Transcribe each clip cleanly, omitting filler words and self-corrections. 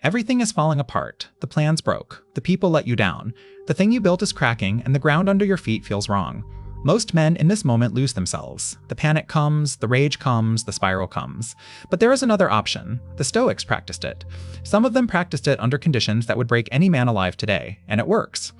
Everything is falling apart. The plans broke. The people let you down. The thing you built is cracking, and the ground under your feet feels wrong. Most men in this moment lose themselves. The panic comes, the rage comes, the spiral comes. But there is another option. The Stoics practiced it. Some of them practiced it under conditions that would break any man alive today, and it works.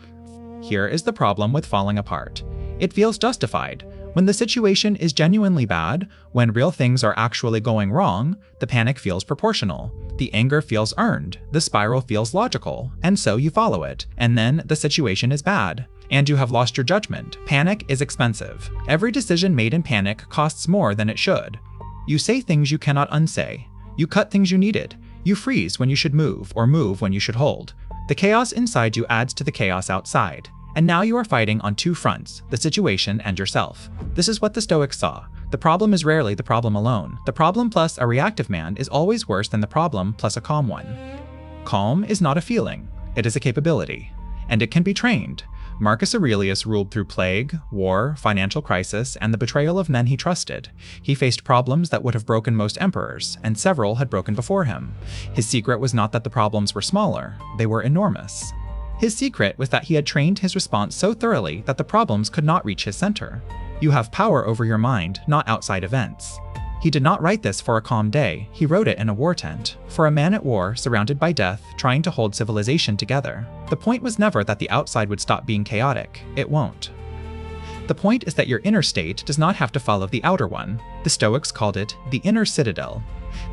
Here is the problem with falling apart. It feels justified. When the situation is genuinely bad, when real things are actually going wrong, the panic feels proportional. The anger feels earned, the spiral feels logical, and so you follow it, and then the situation is bad, and you have lost your judgment. Panic is expensive. Every decision made in panic costs more than it should. You say things you cannot unsay. You cut things you needed. You freeze when you should move, or move when you should hold. The chaos inside you adds to the chaos outside. And now you are fighting on two fronts, the situation and yourself. This is what the Stoics saw. The problem is rarely the problem alone. The problem plus a reactive man is always worse than the problem plus a calm one. Calm is not a feeling, it is a capability. And it can be trained. Marcus Aurelius ruled through plague, war, financial crisis, and the betrayal of men he trusted. He faced problems that would have broken most emperors, and several had broken before him. His secret was not that the problems were smaller, they were enormous. His secret was that he had trained his response so thoroughly that the problems could not reach his center. You have power over your mind, not outside events. He did not write this for a calm day, he wrote it in a war tent, for a man at war, surrounded by death, trying to hold civilization together. The point was never that the outside would stop being chaotic, it won't. The point is that your inner state does not have to follow the outer one. The Stoics called it the inner citadel.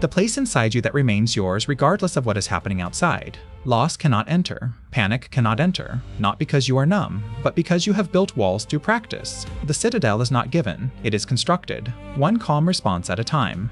The place inside you that remains yours regardless of what is happening outside. Loss cannot enter. Panic cannot enter. Not because you are numb, but because you have built walls through practice. The citadel is not given, it is constructed, one calm response at a time.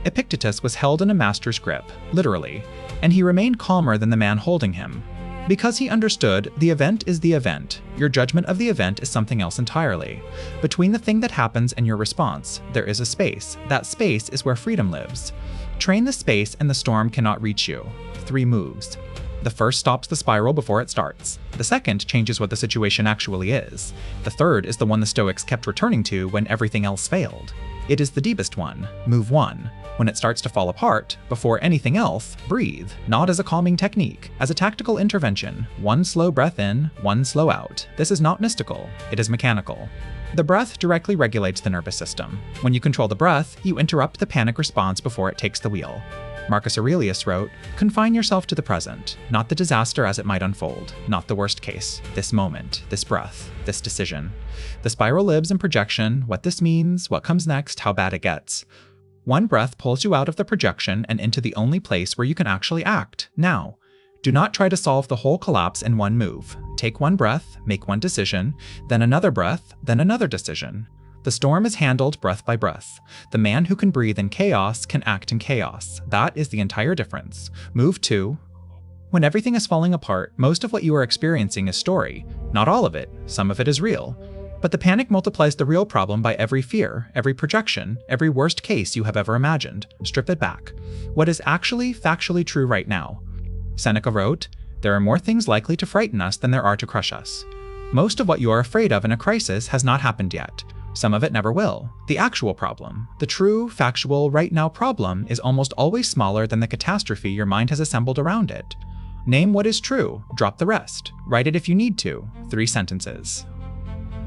Epictetus was held in a master's grip, literally, and he remained calmer than the man holding him. Because he understood, the event is the event. Your judgment of the event is something else entirely. Between the thing that happens and your response, there is a space. That space is where freedom lives. Train the space and the storm cannot reach you. 3 moves. The first stops the spiral before it starts. The second changes what the situation actually is. The third is the one the Stoics kept returning to when everything else failed. It is the deepest one, move 1. When it starts to fall apart, before anything else, breathe, not as a calming technique, as a tactical intervention. 1 slow breath in, 1 slow out. This is not mystical, it is mechanical. The breath directly regulates the nervous system. When you control the breath, you interrupt the panic response before it takes the wheel. Marcus Aurelius wrote, "Confine yourself to the present, not the disaster as it might unfold, not the worst case, this moment, this breath, this decision. The spiral lives in projection, what this means, what comes next, how bad it gets. 1 breath pulls you out of the projection and into the only place where you can actually act, now. Do not try to solve the whole collapse in 1 move. Take 1 breath, make 1 decision, then another breath, then another decision. The storm is handled breath by breath. The man who can breathe in chaos can act in chaos. That is the entire difference. Move 2. When everything is falling apart, most of what you are experiencing is story. Not all of it, some of it is real. But the panic multiplies the real problem by every fear, every projection, every worst case you have ever imagined. Strip it back. What is actually factually true right now? Seneca wrote, "There are more things likely to frighten us than there are to crush us." Most of what you are afraid of in a crisis has not happened yet. Some of it never will. The actual problem, the true, factual, right now problem, is almost always smaller than the catastrophe your mind has assembled around it. Name what is true, drop the rest. Write it if you need to. 3 sentences.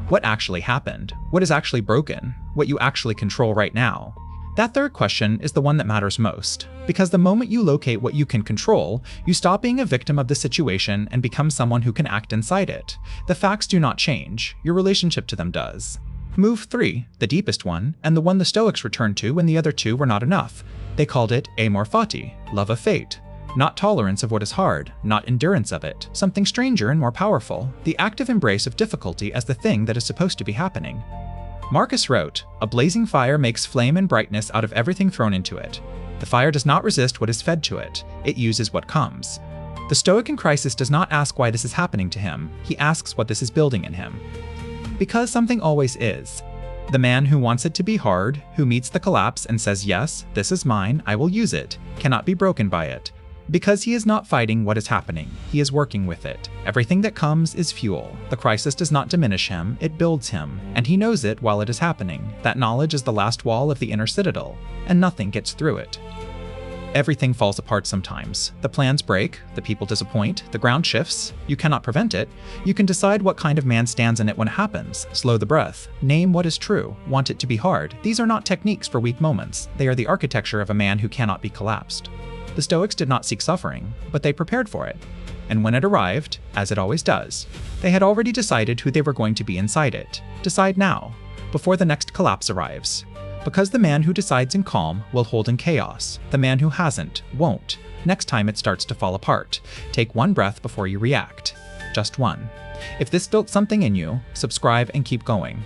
What actually happened? What is actually broken? What you actually control right now? That third question is the one that matters most, because the moment you locate what you can control, you stop being a victim of the situation and become someone who can act inside it. The facts do not change, your relationship to them does. Move 3, the deepest one, and the one the Stoics returned to when the other 2 were not enough. They called it amor fati, love of fate. Not tolerance of what is hard, not endurance of it, something stranger and more powerful, the active embrace of difficulty as the thing that is supposed to be happening. Marcus wrote, "A blazing fire makes flame and brightness out of everything thrown into it. The fire does not resist what is fed to it, it uses what comes." The Stoic in crisis does not ask why this is happening to him, he asks what this is building in him. Because something always is. The man who wants it to be hard, who meets the collapse and says, "Yes, this is mine, I will use it," cannot be broken by it. Because he is not fighting what is happening, he is working with it. Everything that comes is fuel. The crisis does not diminish him, it builds him, and he knows it while it is happening. That knowledge is the last wall of the inner citadel, and nothing gets through it. Everything falls apart sometimes. The plans break, the people disappoint, the ground shifts. You cannot prevent it. You can decide what kind of man stands in it when it happens. Slow the breath. Name what is true. Want it to be hard. These are not techniques for weak moments. They are the architecture of a man who cannot be collapsed. The Stoics did not seek suffering, but they prepared for it. And when it arrived, as it always does, they had already decided who they were going to be inside it. Decide now, before the next collapse arrives. Because the man who decides in calm will hold in chaos. The man who hasn't won't. Next time it starts to fall apart. Take one breath before you react. Just one. If this built something in you, subscribe and keep going.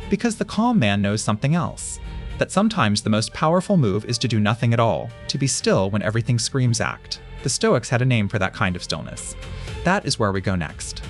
Because the calm man knows something else. That sometimes the most powerful move is to do nothing at all, to be still when everything screams act. The Stoics had a name for that kind of stillness. That is where we go next.